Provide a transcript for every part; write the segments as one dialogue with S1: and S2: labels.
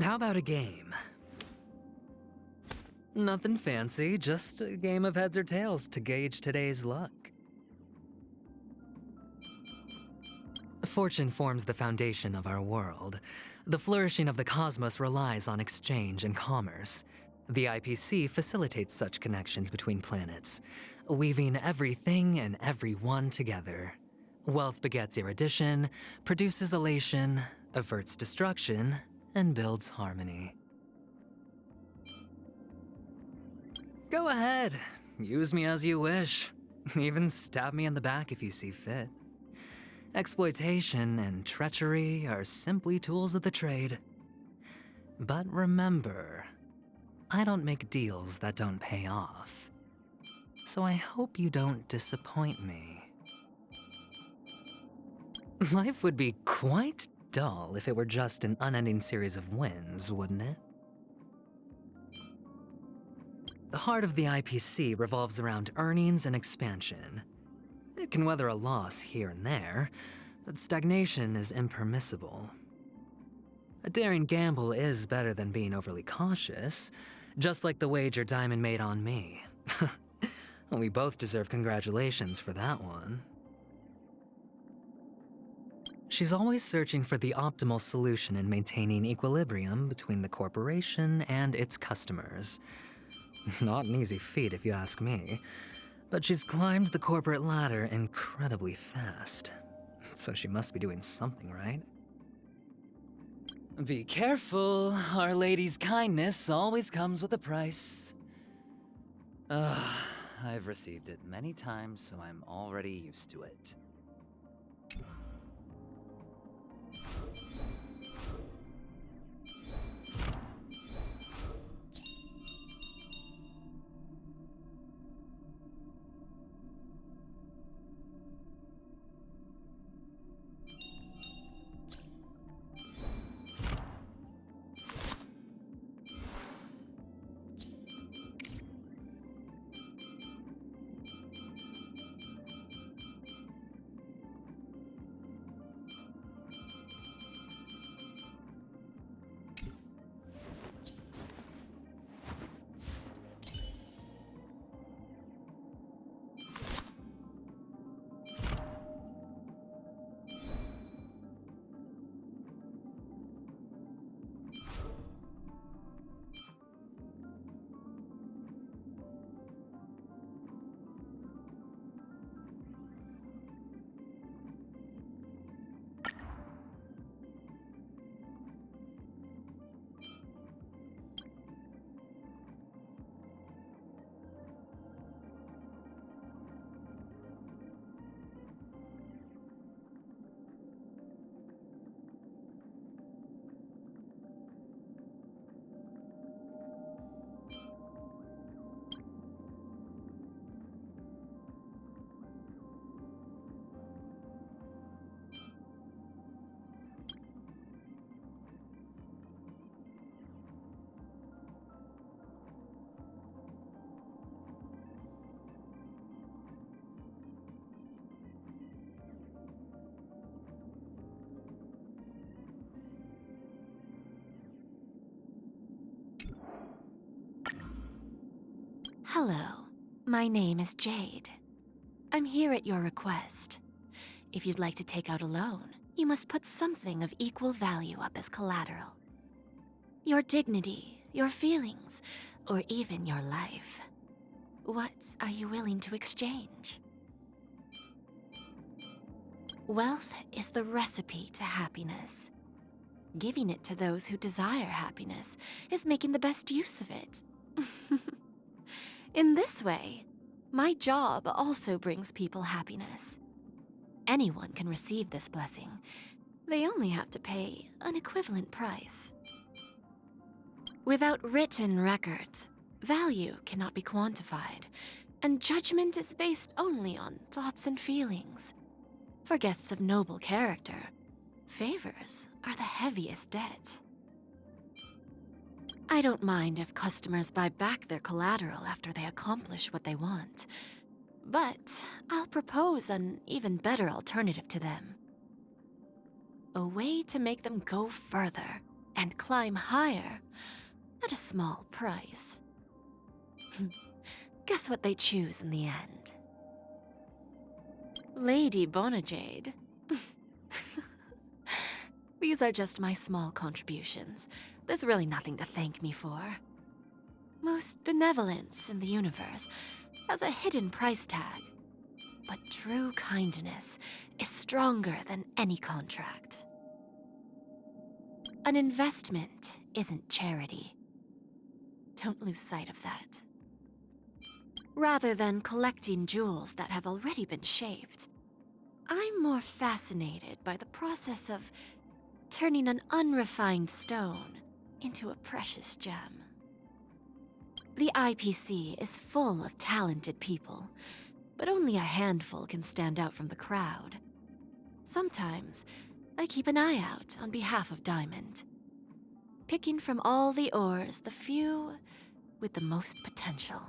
S1: How about a game? Nothing fancy, just a game of heads or tails to gauge today's luck. Fortune forms the foundation of our world. The flourishing of the cosmos relies on exchange and commerce. The IPC facilitates such connections between planets, weaving everything and everyone together. Wealth begets erudition, produces elation, averts destruction, and builds harmony. Go ahead, use me as you wish. Even stab me in the back if you see fit. Exploitation and treachery are simply tools of the trade. But remember, I don't make deals that don't pay off. So I hope you don't disappoint me. Life would be quite dull if it were just an unending series of wins, wouldn't it? The heart of the IPC revolves around earnings and expansion. It can weather a loss here and there, but stagnation is impermissible. A daring gamble is better than being overly cautious, just like the wager Diamond made on me. We both deserve congratulations for that one. She's always searching for the optimal solution in maintaining equilibrium between the corporation and its customers. Not an easy feat if you ask me, but she's climbed the corporate ladder incredibly fast, so she must be doing something right. Be careful, Our Lady's kindness always comes with a price. I've received it many times, so I'm already used to it.
S2: Hello, my name is Jade. I'm here at your request. If you'd like to take out a loan, you must put something of equal value up as collateral. Your dignity, your feelings, or even your life. What are you willing to exchange? Wealth is the recipe to happiness. Giving it to those who desire happiness is making the best use of it. In this way, my job also brings people happiness. Anyone can receive this blessing. They only have to pay an equivalent price. Without written records, value cannot be quantified, and judgment is based only on thoughts and feelings. For guests of noble character, favors are the heaviest debt. I don't mind if customers buy back their collateral after they accomplish what they want, but I'll propose an even better alternative to them. A way to make them go further and climb higher at a small price. Guess what they choose in the end? Lady Bonajade. These are just my small contributions. There's really nothing to thank me for. Most benevolence in the universe has a hidden price tag. But true kindness is stronger than any contract. An investment isn't charity. Don't lose sight of that. Rather than collecting jewels that have already been shaped, I'm more fascinated by the process of turning an unrefined stone into a precious gem. The IPC is full of talented people, but only a handful can stand out from the crowd. Sometimes, I keep an eye out on behalf of Diamond, picking from all the ores the few with the most potential.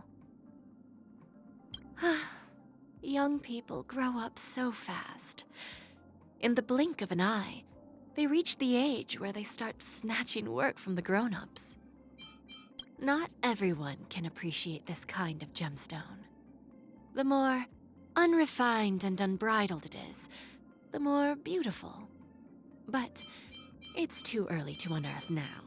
S2: Young people grow up so fast. In the blink of an eye, they reach the age where they start snatching work from the grown-ups. Not everyone can appreciate this kind of gemstone. The more unrefined and unbridled it is, the more beautiful. But it's too early to unearth now.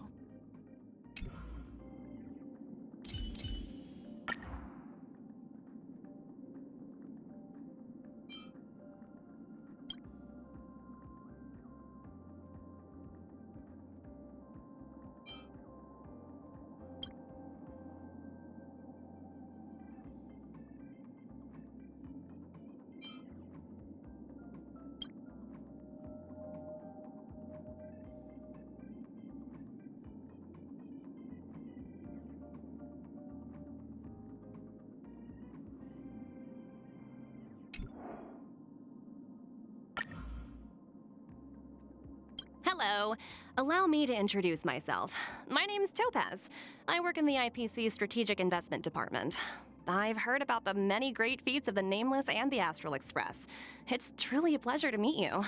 S3: Hello. Allow me to introduce myself. My name's Topaz. I work in the IPC Strategic Investment Department. I've heard about the many great feats of the Nameless and the Astral Express. It's truly a pleasure to meet you.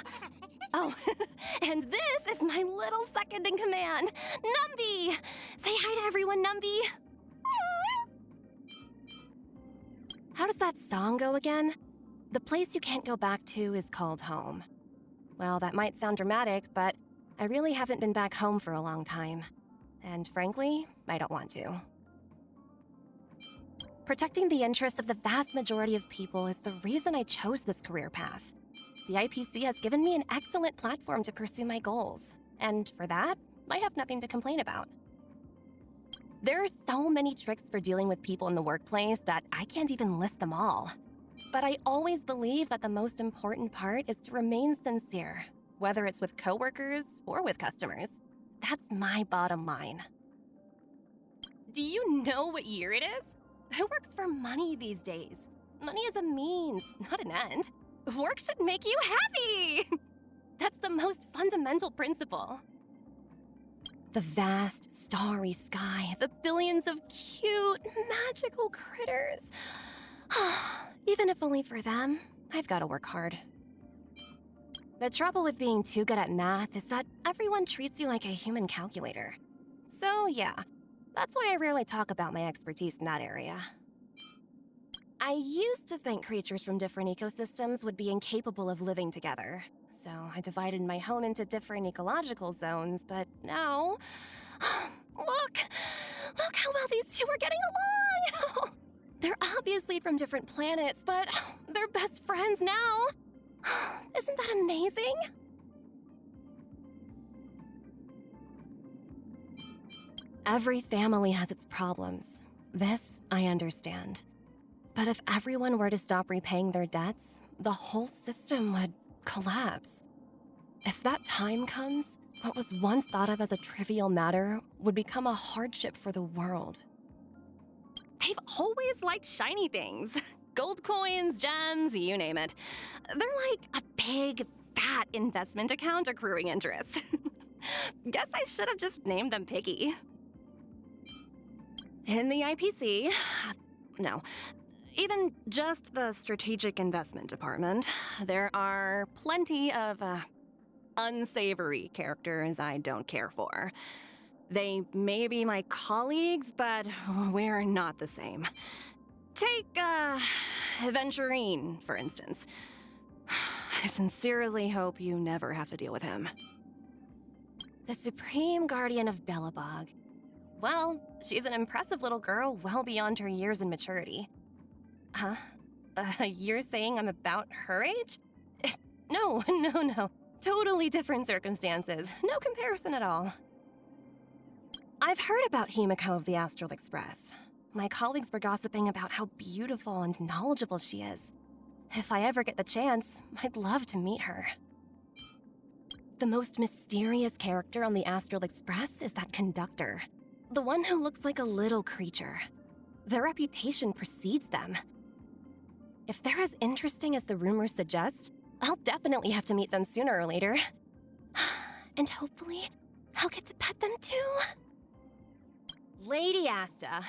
S3: Oh, and this is my little second in command, Numby! Say hi to everyone, Numby! How does that song go again? The place you can't go back to is called home. Well, that might sound dramatic, but I really haven't been back home for a long time. And frankly, I don't want to. Protecting the interests of the vast majority of people is the reason I chose this career path. The IPC has given me an excellent platform to pursue my goals, and for that, I have nothing to complain about. There are so many tricks for dealing with people in the workplace that I can't even list them all. But I always believe that the most important part is to remain sincere, whether it's with coworkers or with customers. That's my bottom line. Do you know what year it is? Who works for money these days? Money is a means, not an end. Work should make you happy! That's the most fundamental principle. The vast, starry sky, the billions of cute, magical critters. Even if only for them, I've got to work hard. The trouble with being too good at math is that everyone treats you like a human calculator. So yeah, that's why I rarely talk about my expertise in that area. I used to think creatures from different ecosystems would be incapable of living together. So I divided my home into different ecological zones, but now... Look how well these two are getting along! They're obviously from different planets, but they're best friends now. Isn't that amazing? Every family has its problems. This, I understand. But if everyone were to stop repaying their debts, the whole system would collapse. If that time comes, what was once thought of as a trivial matter would become a hardship for the world. They've always liked shiny things. Gold coins, gems, you name it. They're like a big, fat investment account accruing interest. Guess I should have just named them Piggy. In the IPC, no, even just the Strategic Investment Department, there are plenty of, unsavory characters I don't care for. They may be my colleagues, but we're not the same. Take, Venturine, for instance. I sincerely hope you never have to deal with him. The Supreme Guardian of Belobog. Well, she's an impressive little girl well beyond her years in maturity. Huh? You're saying I'm about her age? No, no. Totally different circumstances. No comparison at all. I've heard about Himiko of the Astral Express. My colleagues were gossiping about how beautiful and knowledgeable she is. If I ever get the chance, I'd love to meet her. The most mysterious character on the Astral Express is that conductor. The one who looks like a little creature. Their reputation precedes them. If they're as interesting as the rumors suggest, I'll definitely have to meet them sooner or later. And hopefully, I'll get to pet them too. Lady Asta.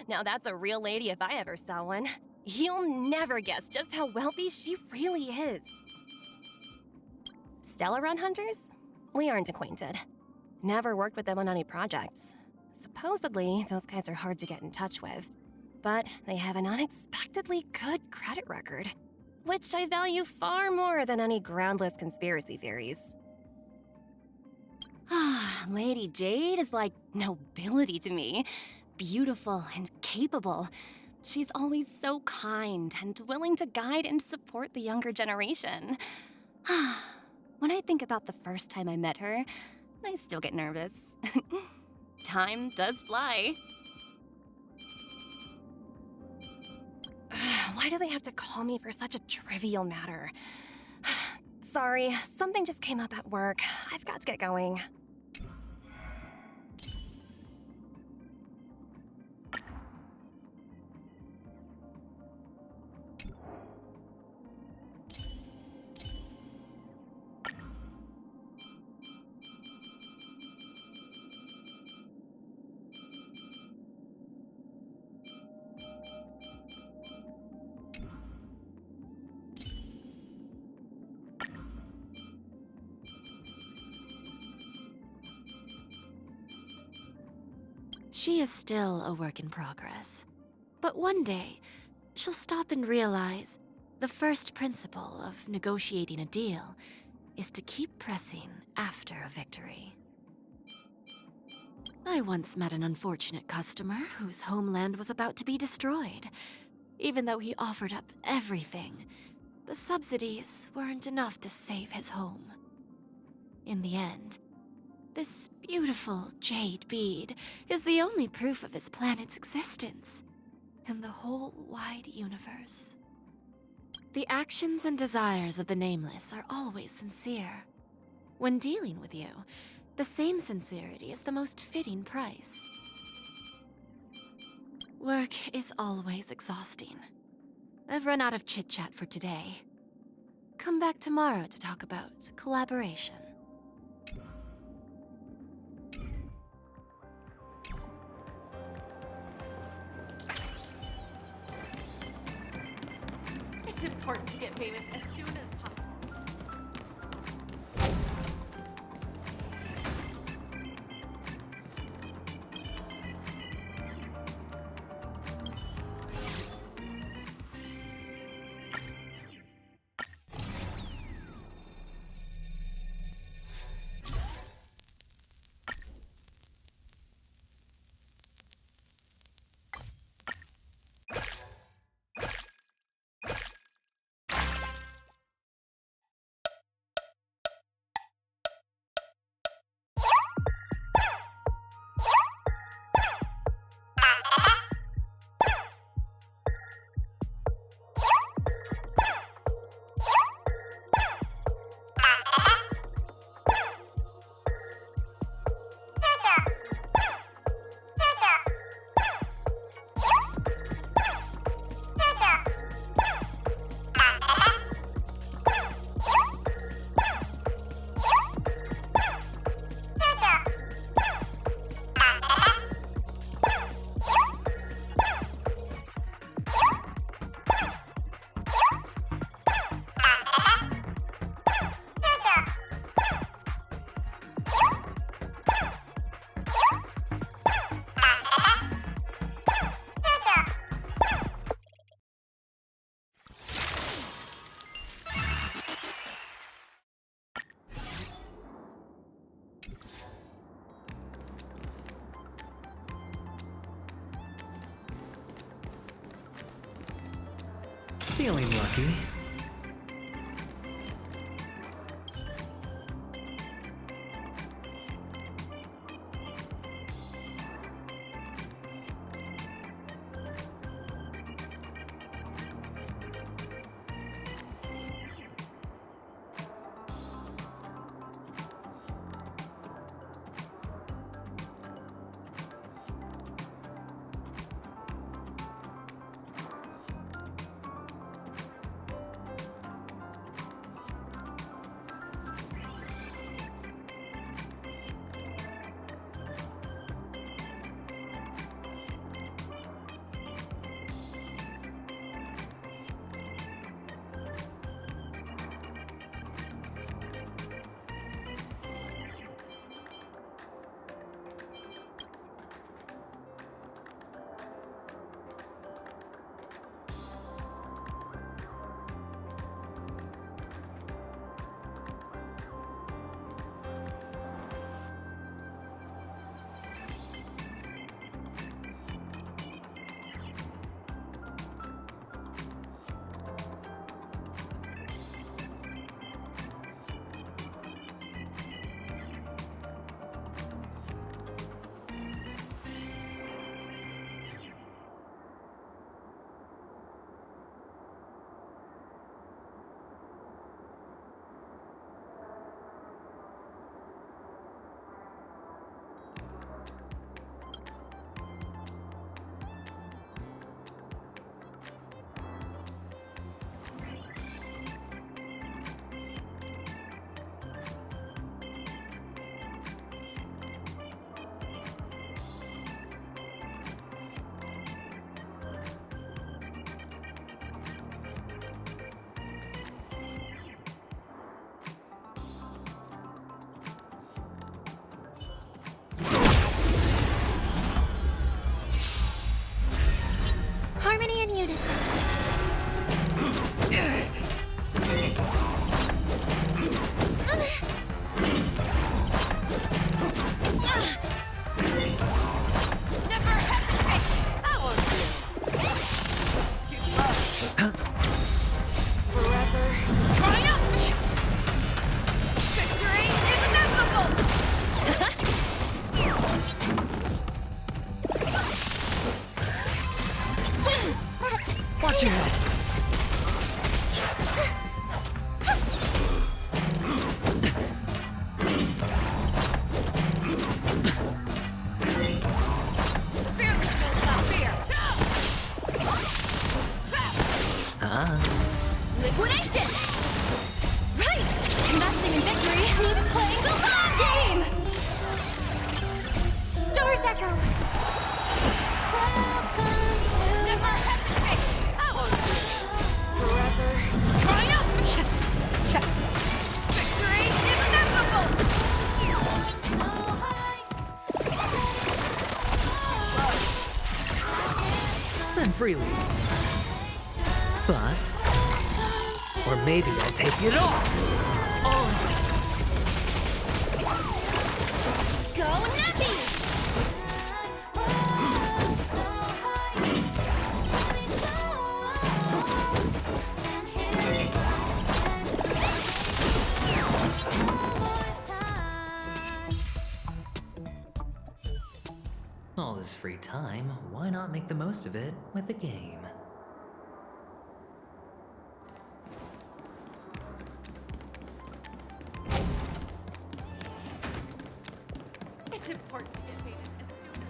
S3: Now that's a real lady if I ever saw one. You'll never guess just how wealthy she really is. Stellaron hunters? We aren't acquainted. Never worked with them on any projects. Supposedly, those guys are hard to get in touch with. But they have an unexpectedly good credit record, which I value far more than any groundless conspiracy theories. Lady Jade is like nobility to me. Beautiful and capable. She's always so kind and willing to guide and support the younger generation. When I think about the first time I met her, I still get nervous. Time does fly. Why do they have to call me for such a trivial matter? Sorry, something just came up at work. I've got to get going.
S2: She is still a work in progress. But one day, she'll stop and realize the first principle of negotiating a deal is to keep pressing after a victory. I once met an unfortunate customer whose homeland was about to be destroyed. Even though he offered up everything, the subsidies weren't enough to save his home. In the end, this beautiful jade bead is the only proof of his planet's existence in the whole wide universe. The actions and desires of the Nameless are always sincere. When dealing with you, the same sincerity is the most fitting price. Work is always exhausting. I've run out of chit-chat for today. Come back tomorrow to talk about collaboration.
S4: It's important to get famous as soon as possible.
S1: Feeling lucky.
S2: Harmony and unison.
S4: Never hesitate! That won't do. Too slow. Forever. Triumph! Victory is inevitable!
S1: Watch your head.
S4: Fearlessness, not fear!
S3: Liquidation! Right! Investing in victory means playing the long game! Stars echo!
S4: Never hesitate! That won't do. Forever. Triumph! Victory is inevitable!
S1: Spend freely. Bust. Or maybe I'll take it all.
S3: Go Nappy!
S1: All this free time, why not make the most of it with a game?
S4: It's important to get famous as soon as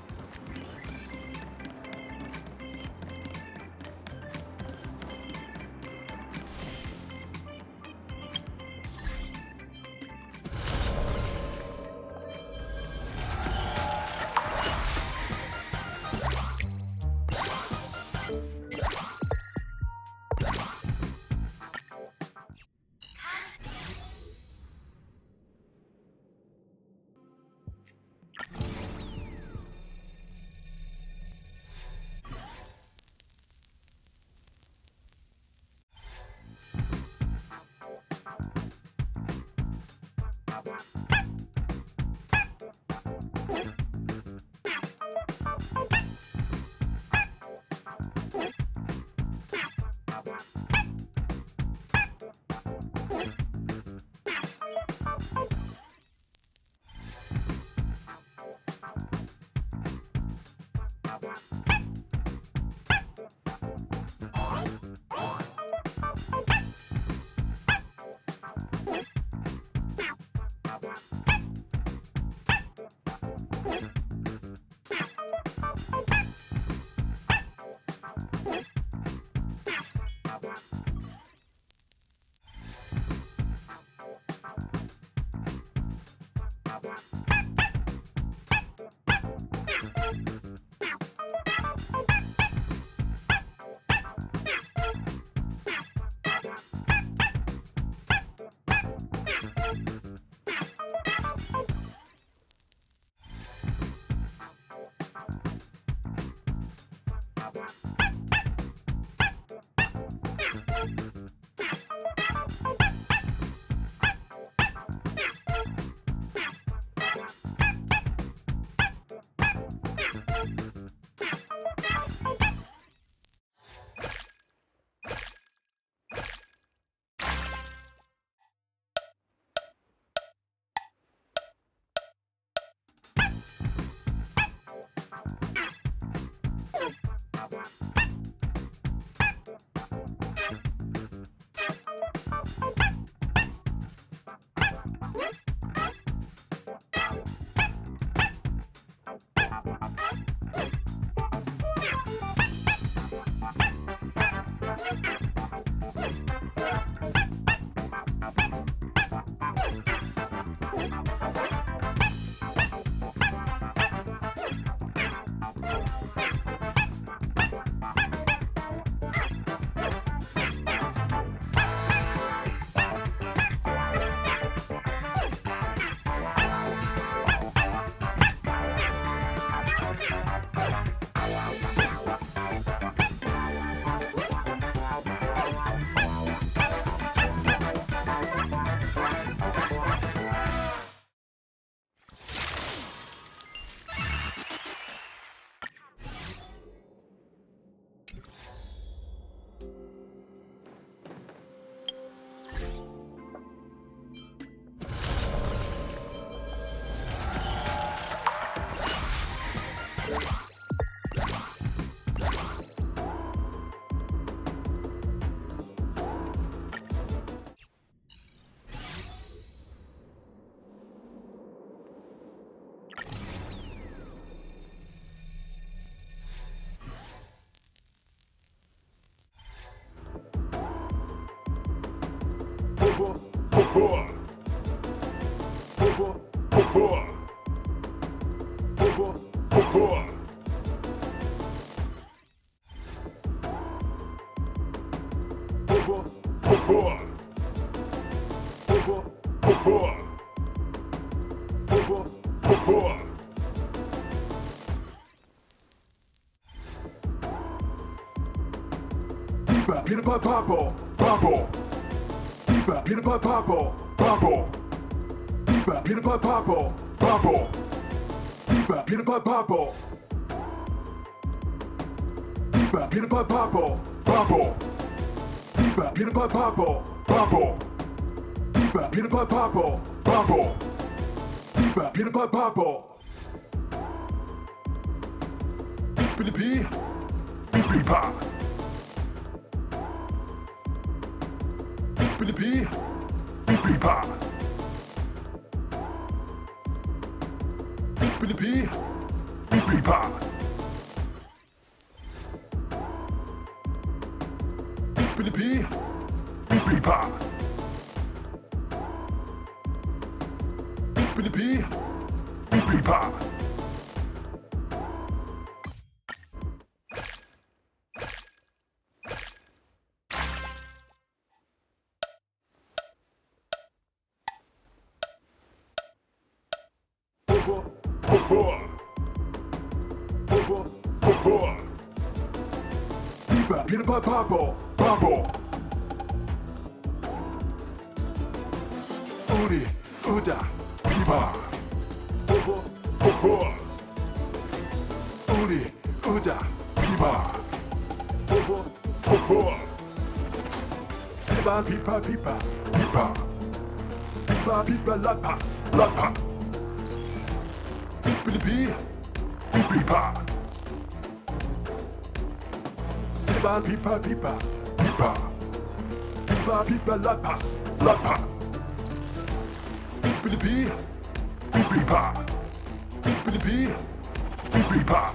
S5: Peanut butter bubble, bubble. Peanut butter bubble, bubble. Peanut butter bubble, bubble. Peanut butter bubble. Peanut butter bubble, bubble. Peanut butter bubble, bubble. Peanut butter bubble, bubble. Peanut butter bubble. Billy B, Billy Pa. Billy B, Billy Pa. Billy B, Billy Pa. Billy B, Billy Pa. Billy B, Billy Pa. Peanut butter bubble, bubble. Uri, Uda, Piba. Uri, Uda, Piba. Piba, pipa, pipa, pipa. Pipa, pipa, lapa, lapa. Billy B, Billy Pa. Pipa, pipa, pipa, pipa. Pipa, pipa, lapa, lapa. Billy B, Billy Pa. Billy B, Billy Pa.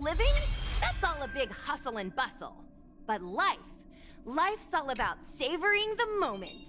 S4: Living? That's all a big hustle and bustle. But life,
S6: Life's all about savoring the moment.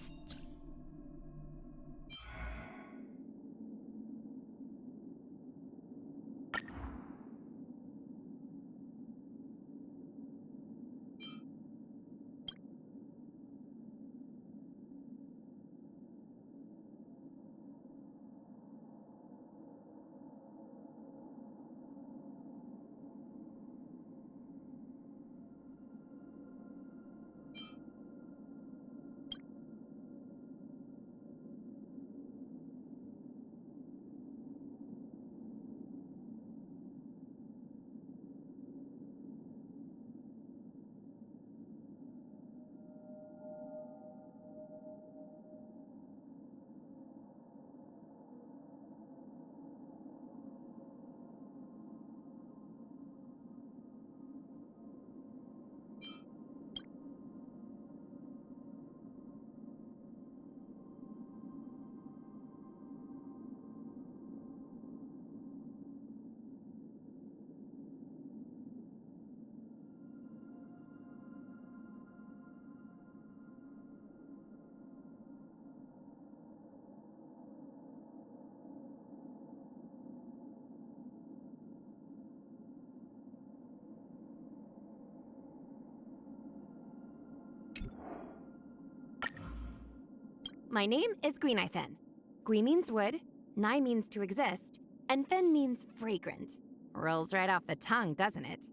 S6: My name is Guinai Fen. Gui means wood, Nai means to exist, and Fen means fragrant. Rolls right off the tongue, doesn't it?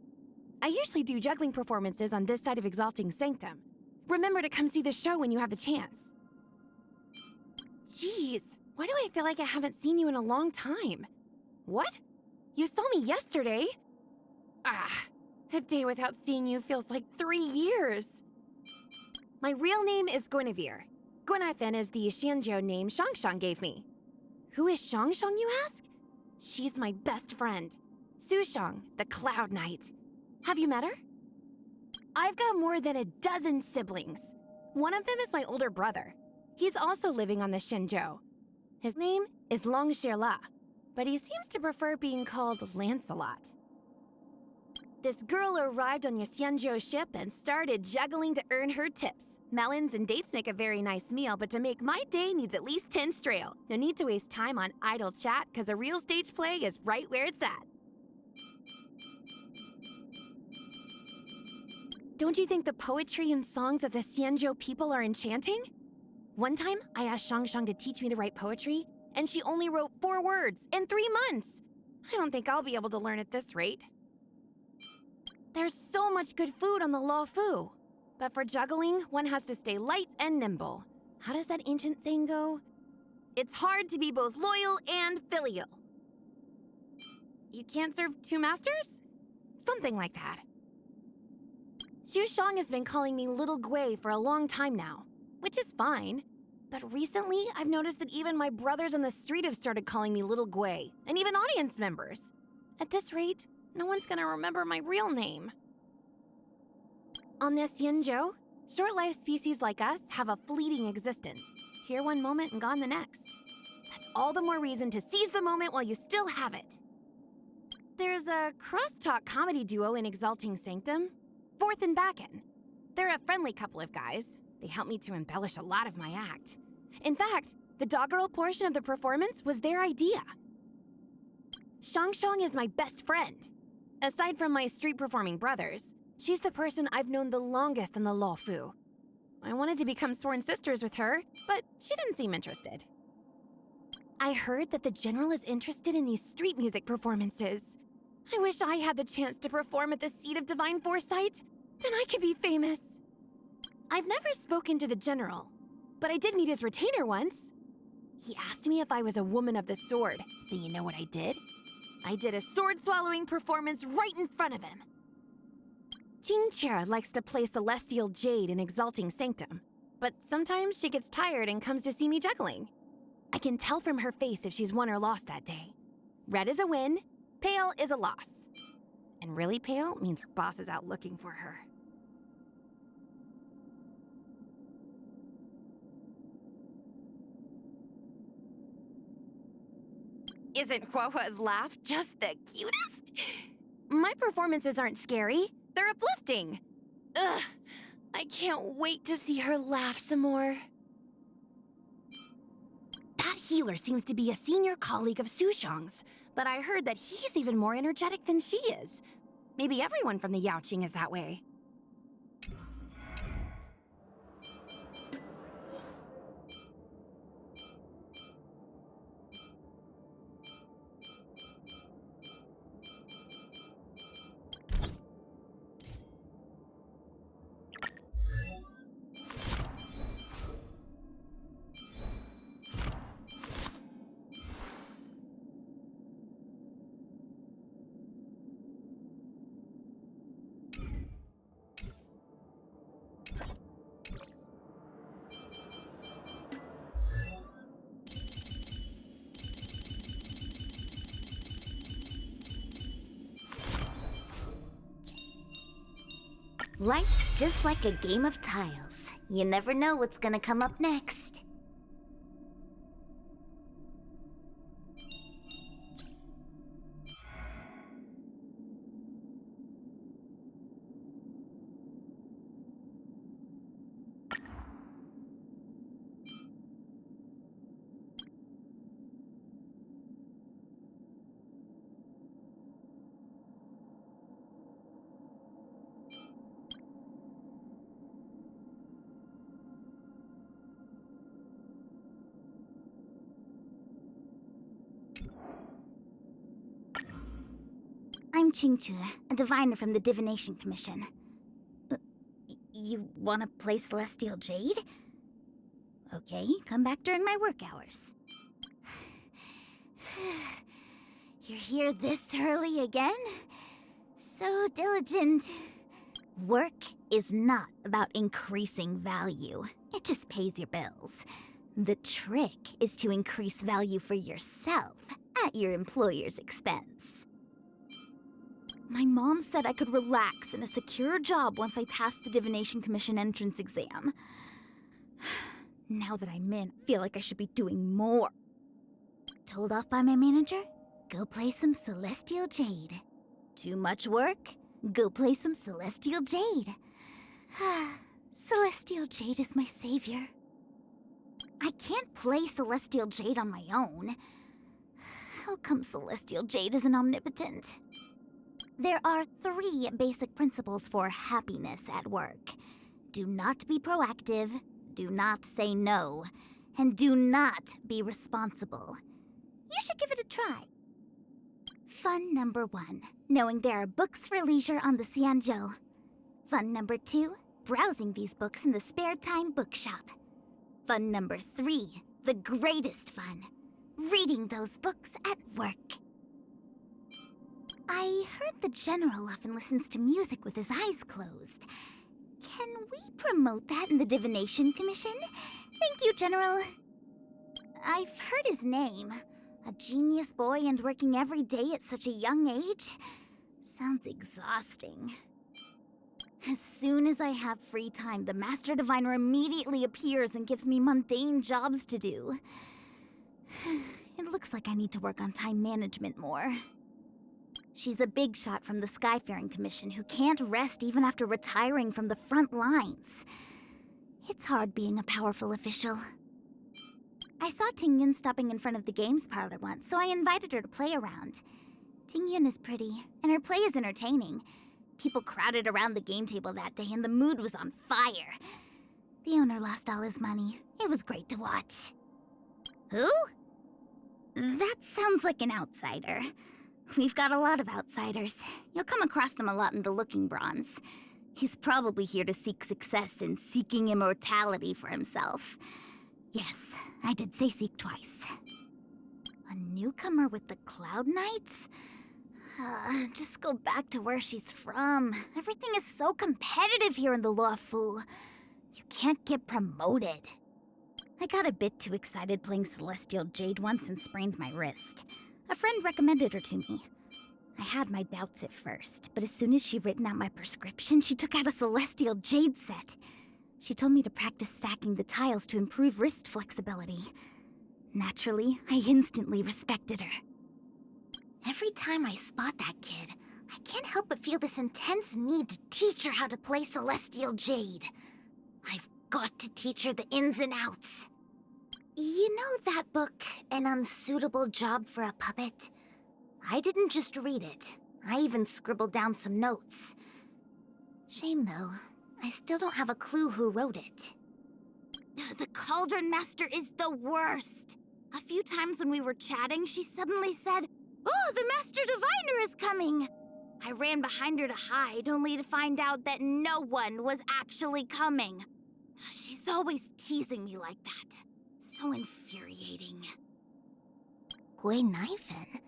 S6: I usually do juggling performances on this side of Exalting Sanctum. Remember to come see the show when you have the chance. Jeez, why do I feel like I haven't seen you in a long time? What? You saw me yesterday? A day without seeing you feels like 3 years. My real name is Guinevere. Guinai Fen is the Xianzhou name Shangshang gave me. Who is Shangshang, you ask? She's my best friend. Su Shang, the Cloud Knight. Have you met her? I've got more than a dozen siblings. One of them is my older brother. He's also living on the Shenzhou. His name is Long Shila, but he seems to prefer being called Lancelot. This girl arrived on your Xianzhou ship and started juggling to earn her tips. Melons and dates make a very nice meal, but to make my day needs at least 10 strail. No need to waste time on idle chat, because a real stage play is right where it's at. Don't you think the poetry and songs of the Xianzhou people are enchanting? One time, I asked Shangshang to teach me to write poetry, and she only wrote 4 words in 3 months. I don't think I'll be able to learn at this rate. There's so much good food on the Law Fu. But for juggling, one has to stay light and nimble. How does that ancient saying go? It's hard to be both loyal and filial. You can't serve 2 masters? Something like that. Xu Shang has been calling me Little Gui for a long time now, which is fine. But recently, I've noticed that even my brothers on the street have started calling me Little Gui, and even audience members. At this rate, no one's gonna remember my real name. On the Xianzhou, short-lived species like us have a fleeting existence. Here one moment and gone the next. That's all the more reason to seize the moment while you still have it. There's a crosstalk comedy duo in Exalting Sanctum, Forth and Backen. They're a friendly couple of guys. They help me to embellish a lot of my act. In fact, the doggerel portion of the performance was their idea. Shangshang is my best friend. Aside from my street-performing brothers, she's the person I've known the longest in the Law Fu. I wanted to become sworn sisters with her, but she didn't seem interested. I heard that the General is interested in these street music performances. I wish I had the chance to perform at the Seat of Divine Foresight. Then I could be famous. I've never spoken to the General, but I did meet his retainer once. He asked me if I was a woman of the sword, so you know what I did? I did a sword-swallowing performance right in front of him. Jingqia likes to play Celestial Jade in Exalting Sanctum, but sometimes she gets tired and comes to see me juggling. I can tell from her face if she's won or lost that day. Red is a win, pale is a loss. And really pale means her boss is out looking for her. Isn't Huahua's laugh just the cutest? My performances aren't scary, they're uplifting. Ugh, I can't wait to see her laugh some more. That healer seems to be a senior colleague of Sushang's, but I heard that he's even more energetic than she is. Maybe everyone from the Yaoqing is that way.
S7: Life's just like a game of tiles. You never know what's gonna come up next. I'm Qingque, a diviner from the Divination Commission. You want to play Celestial Jade? Okay, come back during my work hours. You're here this early again? So diligent. Work is not about increasing value. It just pays your bills. The trick is to increase value for yourself at your employer's expense. My mom said I could relax in a secure job once I passed the Divination Commission entrance exam. Now that I'm in, I feel like I should be doing more. Told off by my manager? Go play some Celestial Jade. Too much work? Go play some Celestial Jade. Celestial Jade is my savior. I can't play Celestial Jade on my own. How come Celestial Jade isn't omnipotent? There are 3 basic principles for happiness at work. Do not be proactive, do not say no, and do not be responsible. You should give it a try. Fun number 1, knowing there are books for leisure on the Xianzhou. Fun number 2, browsing these books in the spare time bookshop. Fun number 3, the greatest fun, reading those books at work. I heard the General often listens to music with his eyes closed. Can we promote that in the Divination Commission? Thank you, General. I've heard his name. A genius boy and working every day at such a young age? Sounds exhausting. As soon as I have free time, the Master Diviner immediately appears and gives me mundane jobs to do. It looks like I need to work on time management more. She's a big shot from the Skyfaring Commission who can't rest even after retiring from the front lines. It's hard being a powerful official. I saw Tingyun stopping in front of the games parlor once, so I invited her to play around. Tingyun is pretty, and her play is entertaining. People crowded around the game table that day, and the mood was on fire. The owner lost all his money. It was great to watch. Who? That sounds like an outsider. We've got a lot of outsiders. You'll come across them a lot in the Looking Bronze. He's probably here to seek success in seeking immortality for himself. Yes, I did say seek twice. A newcomer with the Cloud Knights? Just go back to where she's from. Everything is so competitive here in the Luofu. You can't get promoted. I got a bit too excited playing Celestial Jade once and sprained my wrist. A friend recommended her to me. I had my doubts at first, but as soon as she'd written out my prescription, she took out a Celestial Jade set. She told me to practice stacking the tiles to improve wrist flexibility. Naturally, I instantly respected her. Every time I spot that kid, I can't help but feel this intense need to teach her how to play Celestial Jade. I've got to teach her the ins and outs. You know that book, An Unsuitable Job for a Puppet? I didn't just read it. I even scribbled down some notes. Shame, though. I still don't have a clue who wrote it. The Cauldron Master is the worst. A few times when we were chatting, she suddenly said, "Oh, the Master Diviner is coming!" I ran behind her to hide, only to find out that no one was actually coming. She's always teasing me like that. So infuriating. Gui Naifen?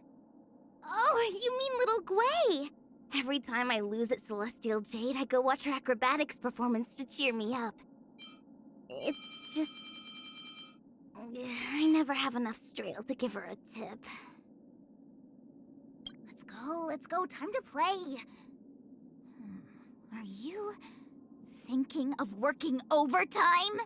S7: Oh, you mean little Gui! Every time I lose at Celestial Jade, I go watch her acrobatics performance to cheer me up. It's just... I never have enough Strail to give her a tip. Let's go, time to play. Are you thinking of working overtime?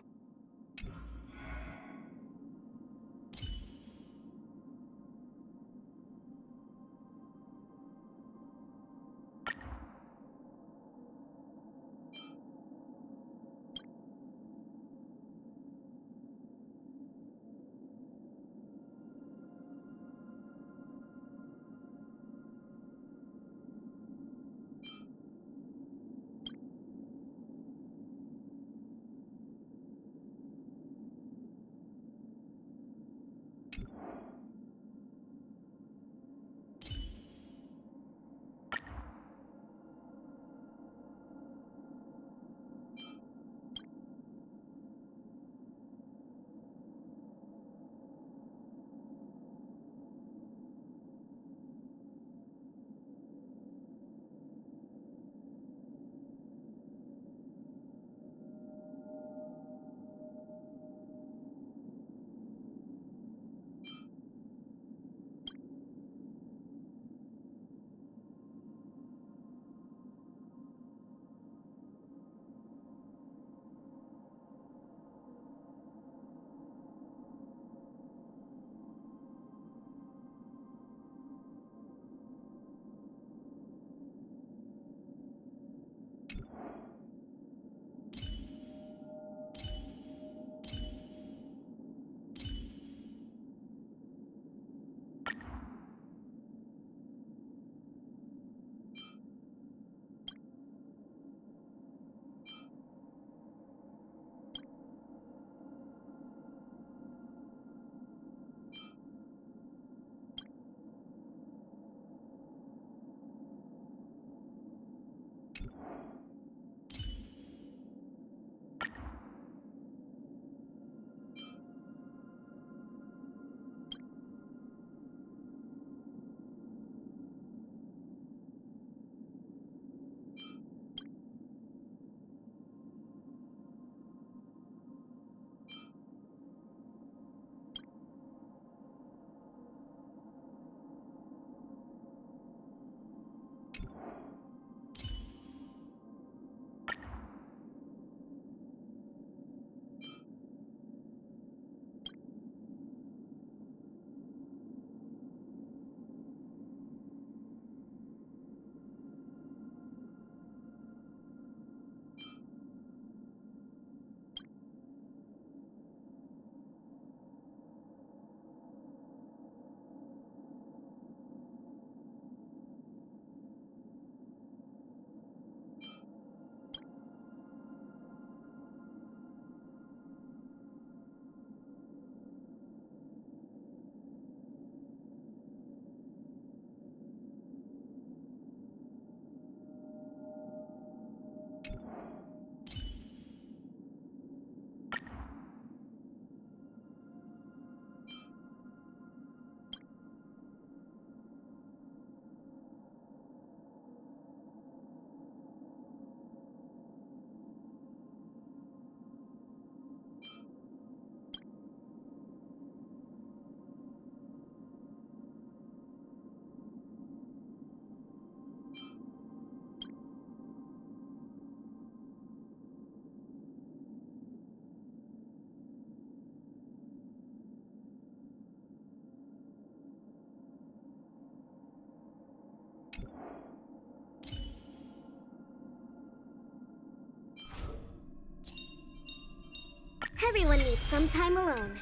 S8: Everyone needs some time alone.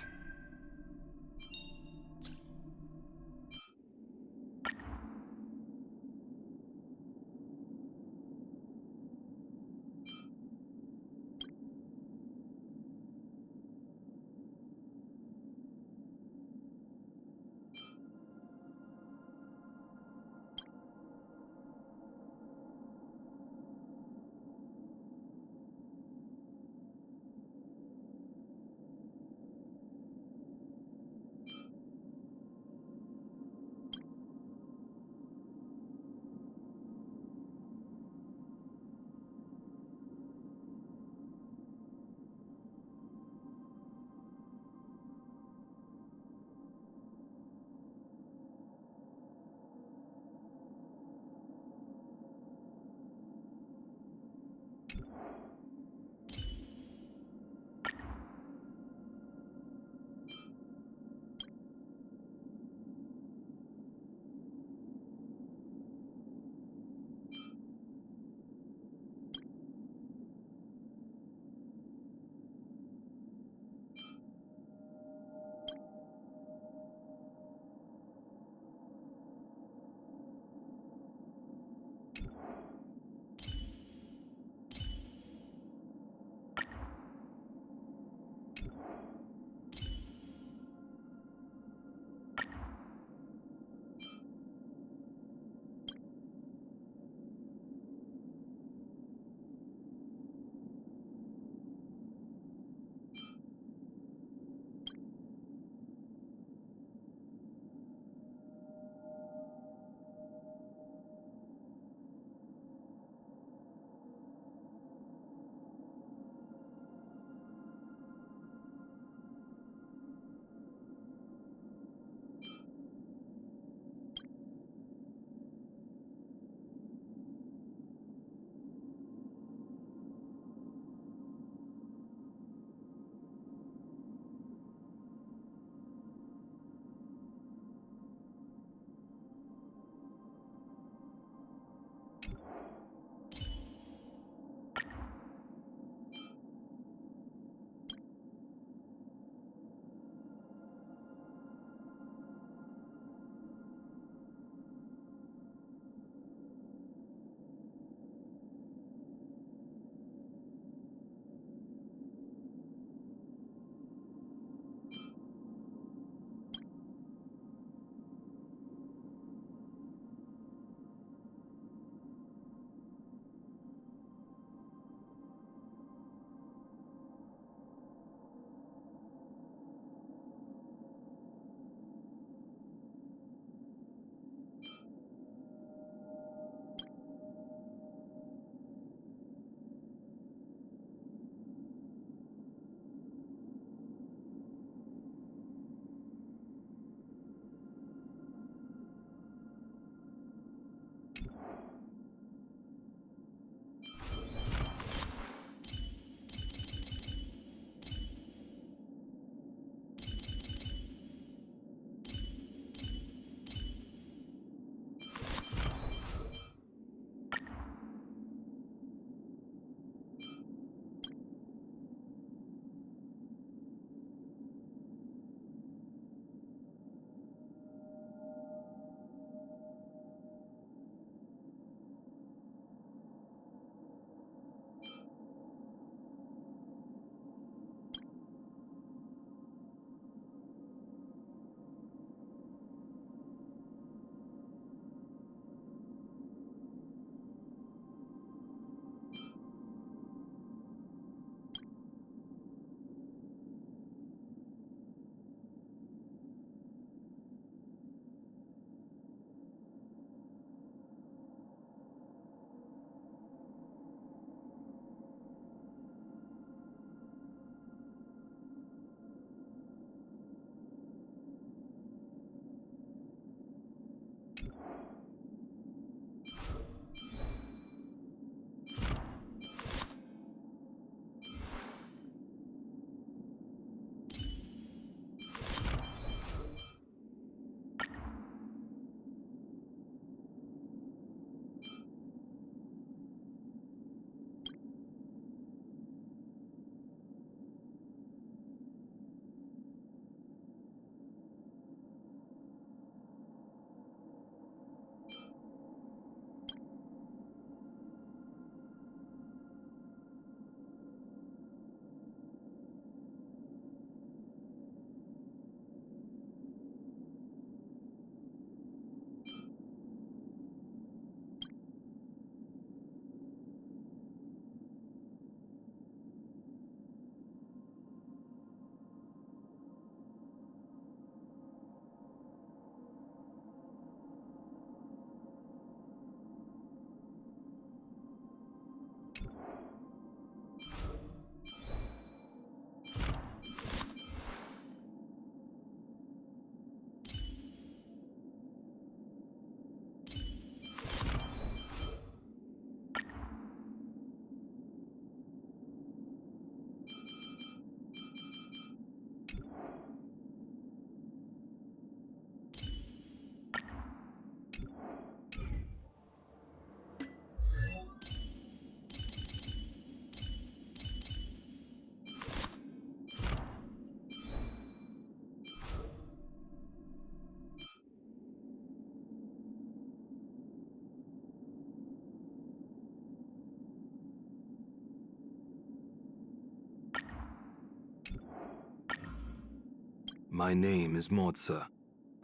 S8: My name is Moza.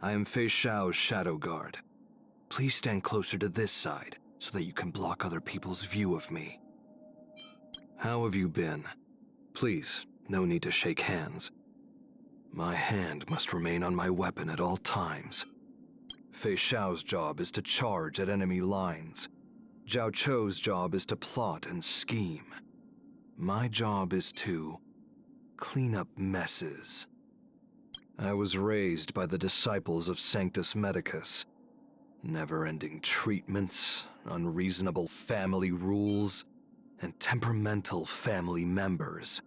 S8: I am Fei Xiao's shadow guard. Please stand closer to this side so that you can block other people's view of me. How have you been? Please, no need to shake hands. My hand must remain on my weapon at all times. Fei Xiao's job is to charge at enemy lines. Zhao Chou's job is to plot and scheme. My job is to clean up messes. I was raised by the disciples of Sanctus Medicus. Never-ending treatments, unreasonable family rules, and temperamental family members.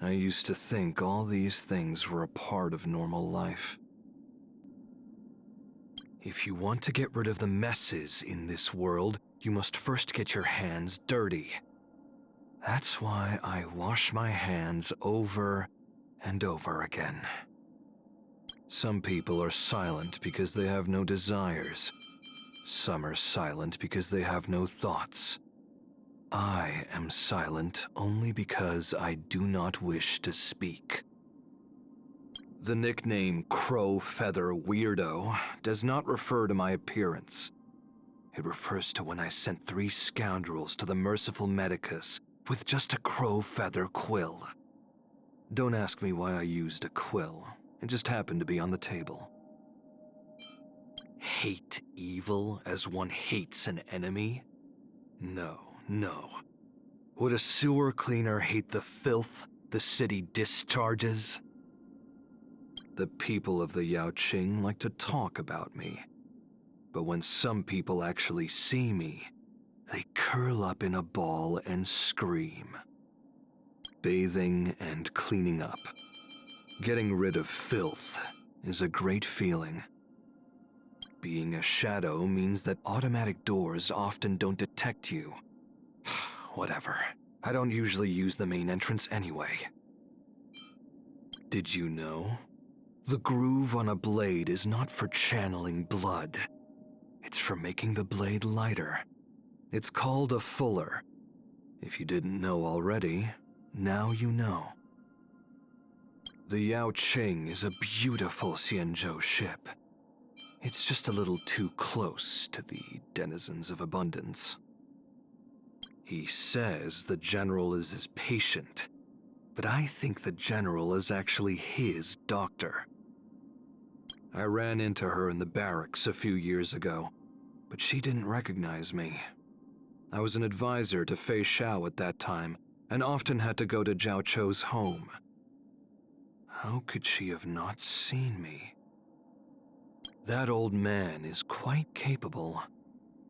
S8: I used to think all these things were a part of normal life. If you want to get rid of the messes in this world, you must first get your hands dirty. That's why I wash my hands over and over again. Some people are silent because they have no desires. Some are silent because they have no thoughts. I am silent only because I do not wish to speak. The nickname Crow Feather Weirdo does not refer to my appearance. It refers to when I sent 3 scoundrels to the merciful Medicus with just a crow feather quill. Don't ask me why I used a quill. It just happened to be on the table. Hate evil as one hates an enemy? No. Would a sewer cleaner hate the filth the city discharges? The people of the Yaoqing like to talk about me. But when some people actually see me, they curl up in a ball and scream. Bathing and cleaning up. Getting rid of filth is a great feeling. Being a shadow means that automatic doors often don't detect you. Whatever. I don't usually use the main entrance anyway. Did you know? The groove on a blade is not for channeling blood. It's for making the blade lighter. It's called a fuller. If you didn't know already, now you know. The Yaoqing is a beautiful Xianzhou ship. It's just a little too close to the denizens of abundance. He says the general is his patient, but I think the general is actually his doctor. I ran into her in the barracks a few years ago, but she didn't recognize me. I was an advisor to Fei Xiao at that time, and often had to go to Zhao Chou's home. How could she have not seen me? That old man is quite capable.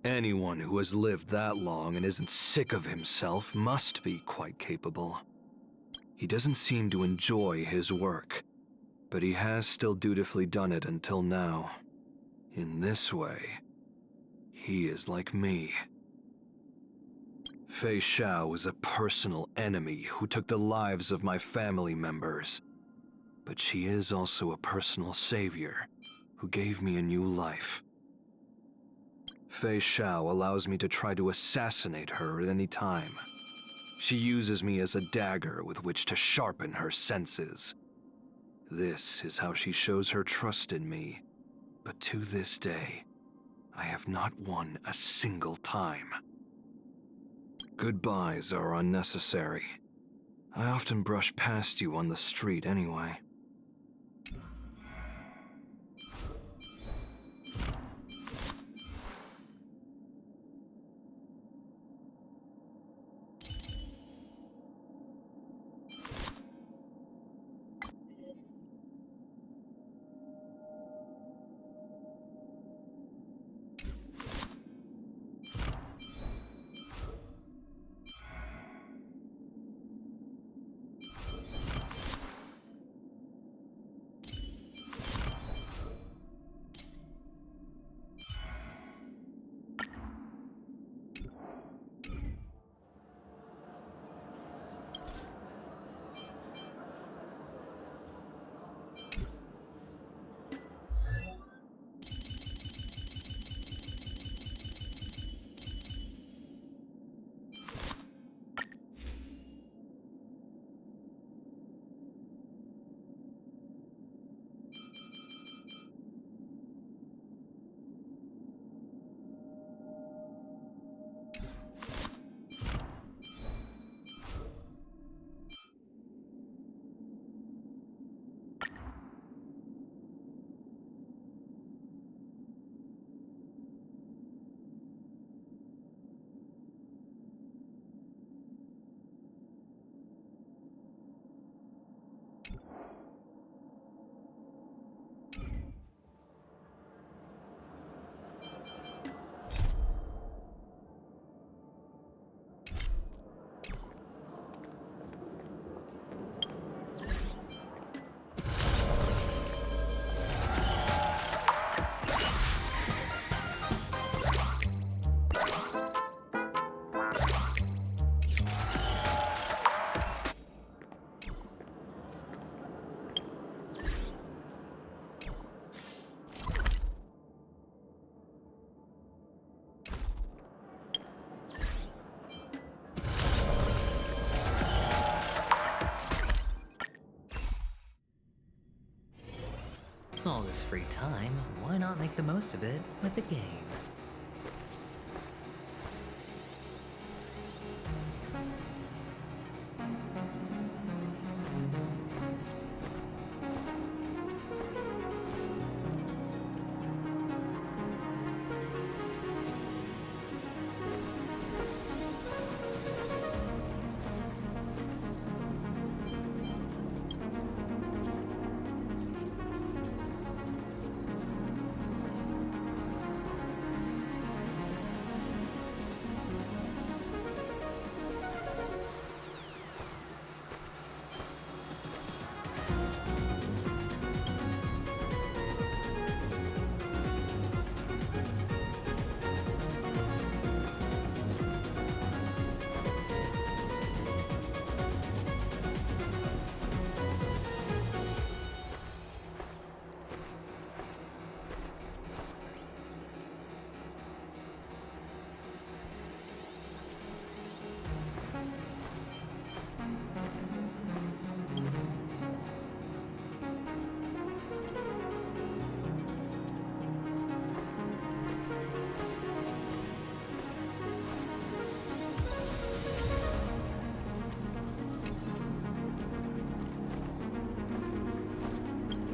S8: Anyone who has lived that long and isn't sick of himself must be quite capable. He doesn't seem to enjoy his work, but he has still dutifully done it until now. In this way, he is like me. Fei Xiao is a personal enemy who took the lives of my family members. But she is also a personal savior who gave me a new life. Fei Xiao allows me to try to assassinate her at any time. She uses me as a dagger with which to sharpen her senses. This is how she shows her trust in me. But to this day, I have not won a single time. Goodbyes are unnecessary. I often brush past you on the street anyway.
S1: All this free time, why not make the most of it with a game?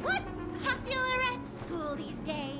S7: What's popular at school these days?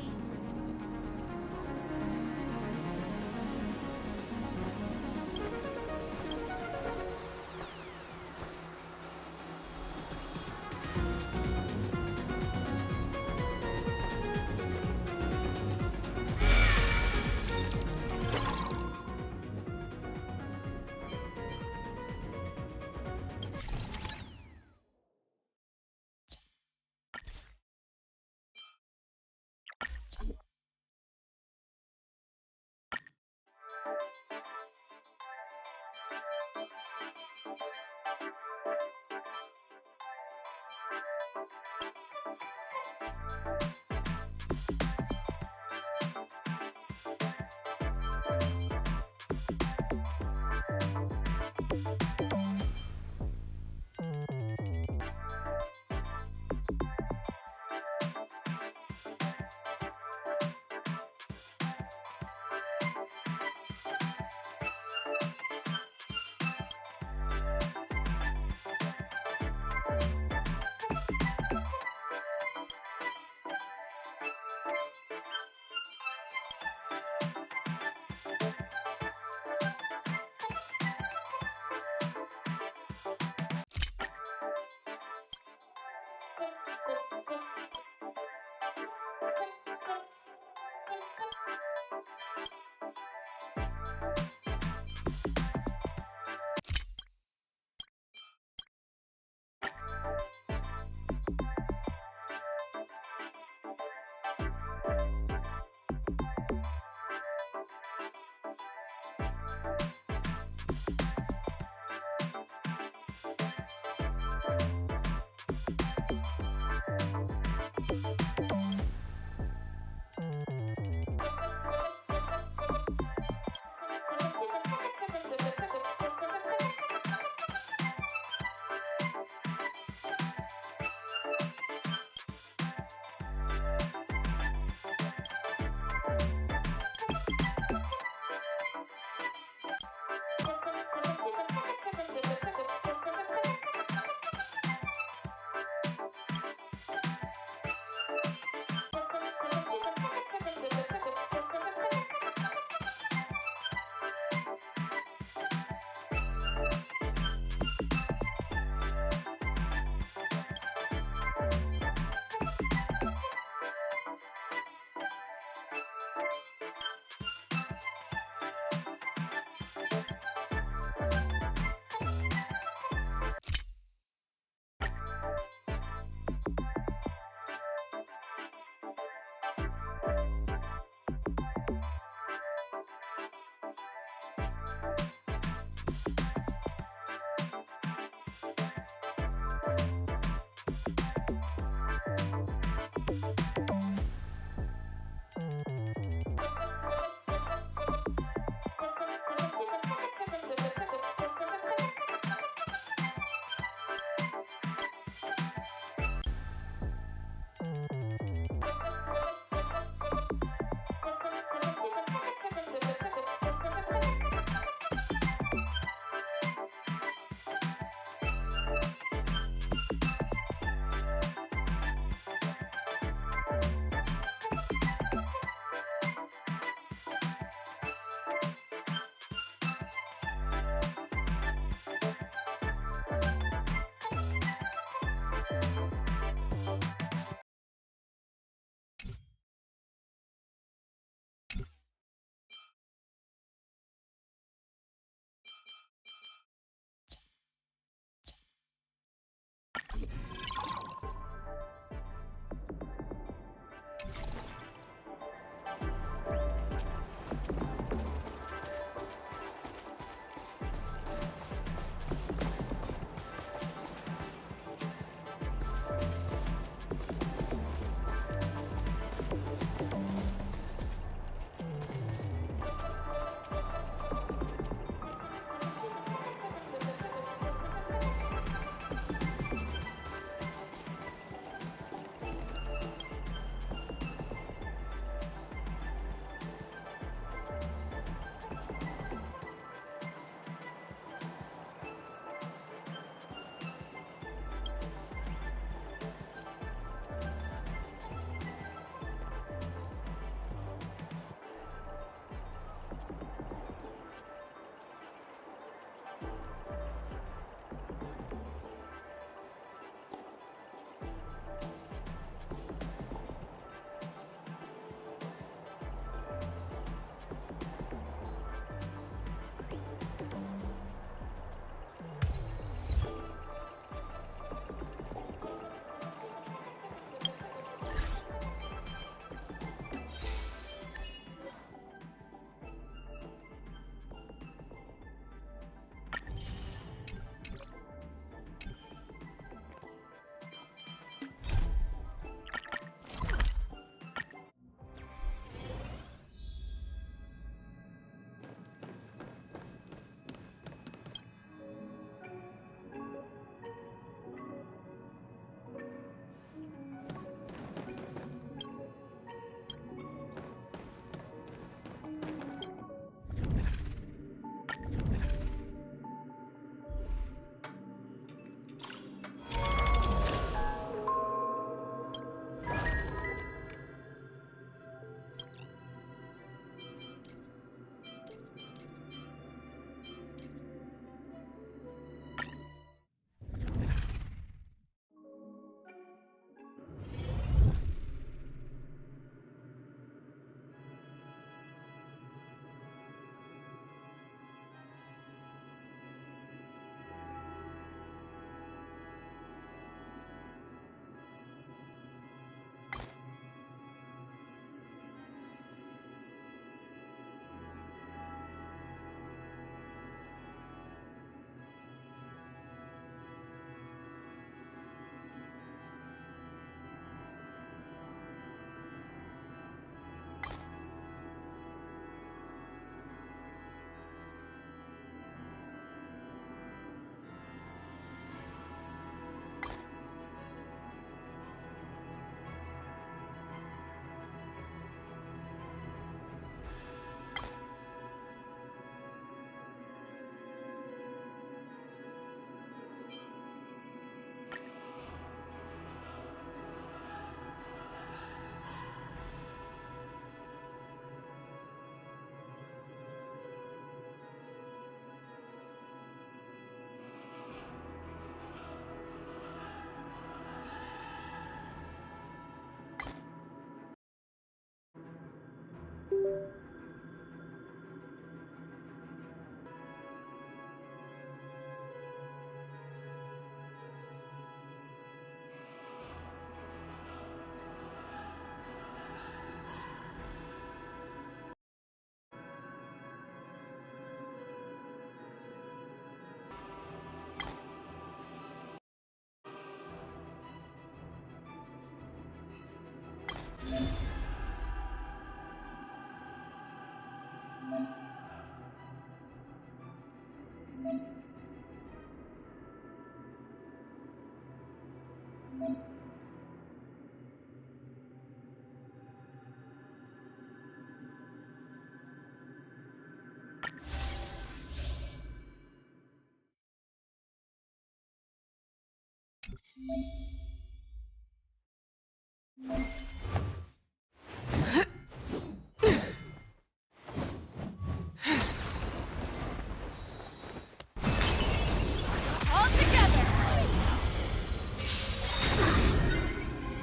S6: All together!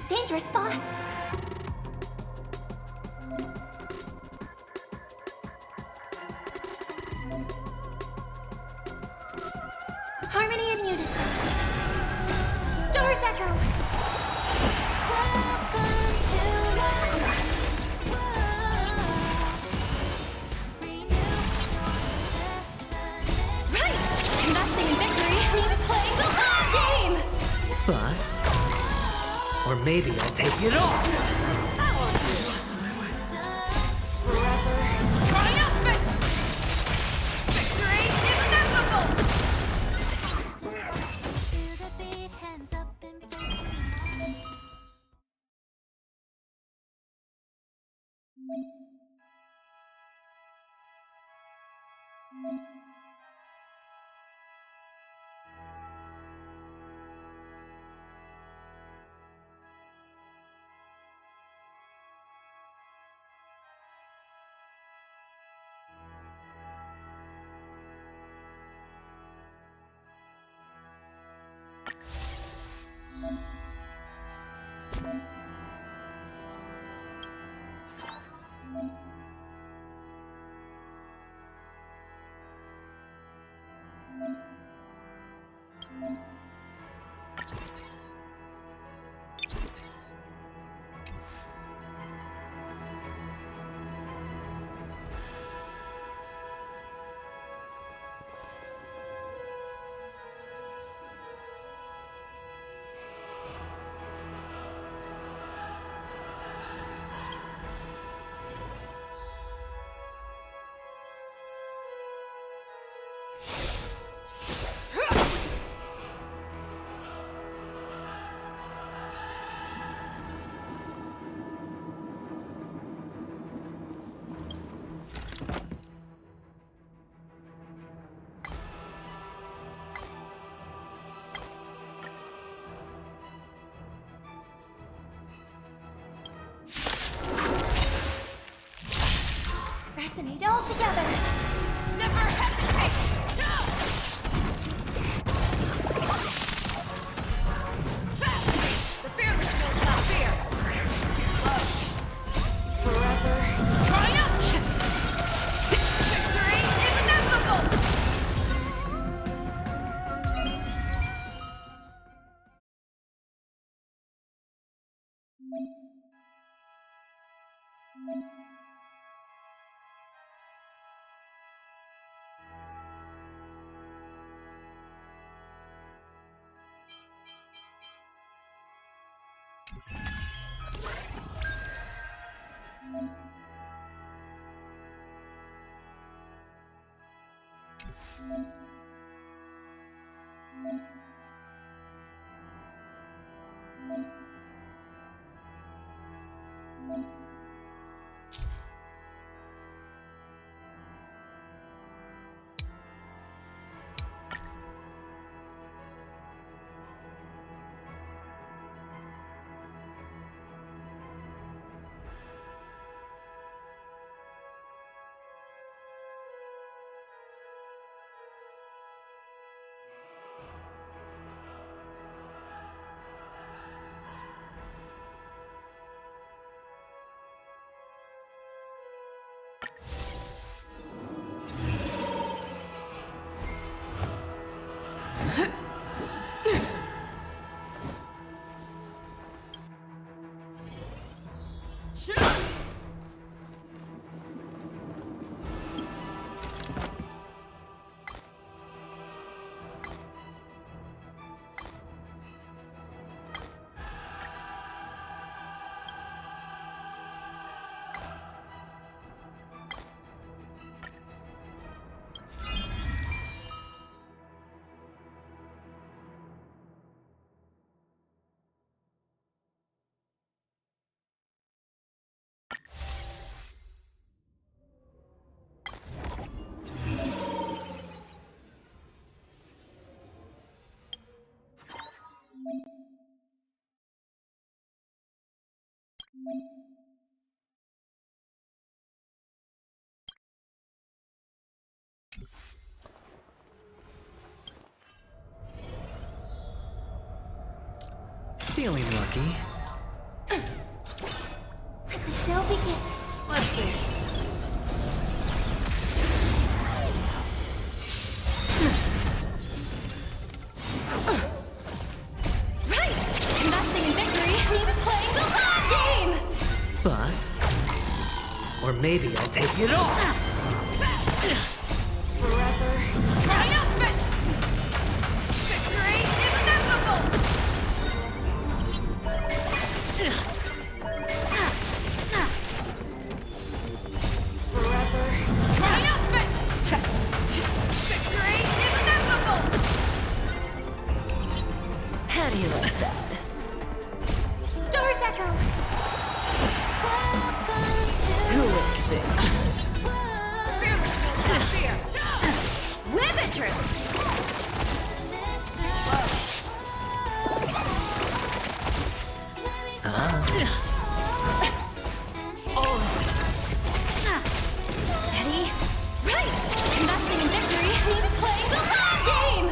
S7: Dangerous thoughts. Harmony and unison. Stars echo. Welcome to my
S3: Right! Investing in victory means playing the long game!
S1: Bust. Or maybe I'll take it all!
S6: Triumphant! Victory is inevitable!
S7: to the beat, hands up and place. Resonate all together.
S6: Never hesitate! No! The fearless knows not fear. Love. Forever. Triumph! Victory is inevitable!
S1: Feeling lucky.
S7: Let the show begin.
S1: Let's see.
S3: Right! Investing in victory means playing the long game!
S1: Bust. Or maybe I'll take it all.
S3: Forever. Triumphant! Victory is inevitable! Forever. Triumphant! Victory is inevitable!
S1: How do you like that?
S7: Stars echo.
S1: Who would think?
S3: With interest! Steady. Right! Investing in victory means playing the long game!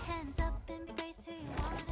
S7: Hands up, embrace who you wanna be.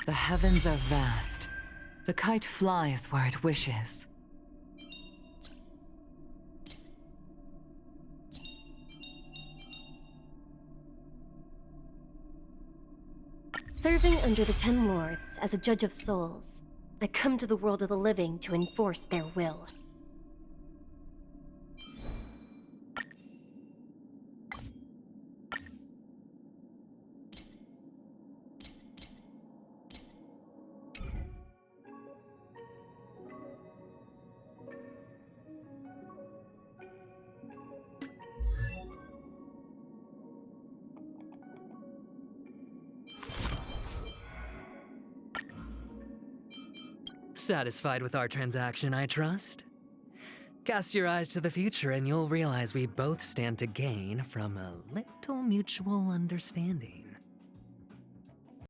S9: The heavens are vast. The kite flies where it wishes.
S3: Serving under the Ten Lords as a judge of souls, I come to the world of the living to enforce their will.
S1: Satisfied with our transaction, I trust? Cast your eyes to the future and you'll realize we both stand to gain from a little mutual understanding.